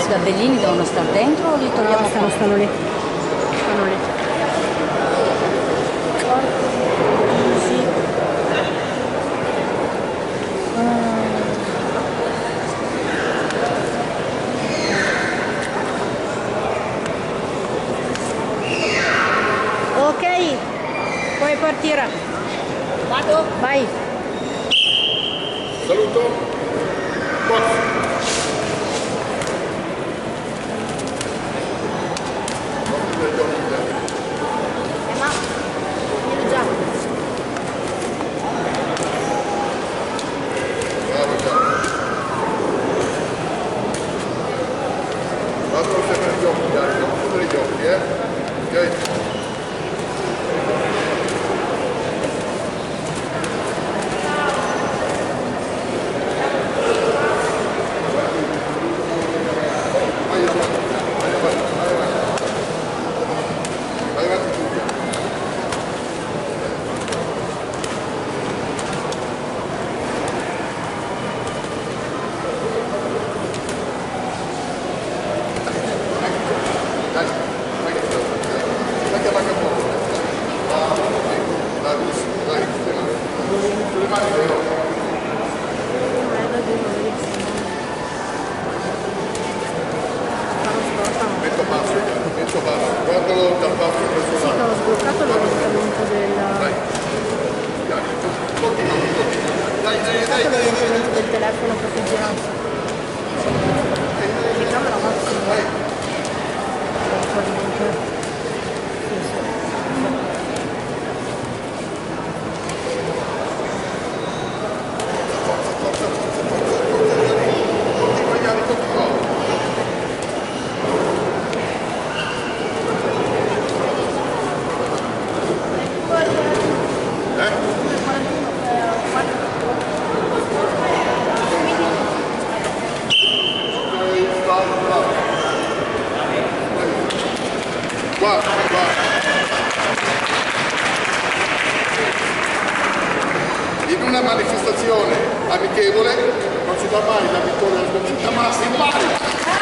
da Bellini devono stare dentro o li togliamo? No, stanno lì. Stanno lì. Sì. Ok, puoi partire. Vado? Vai. Saluto. Box. Ma io già. Bravo già. Vado sempre gli occhi, dai, non chiudere gli occhi, ok? Guardalo dal basso verso Sì, che ho sbloccato l'orientamento del telefono proprio girato. Telecamera massima. Guarda. In una manifestazione amichevole non si dà mai la vittoria alla sconfitta, ma si impara.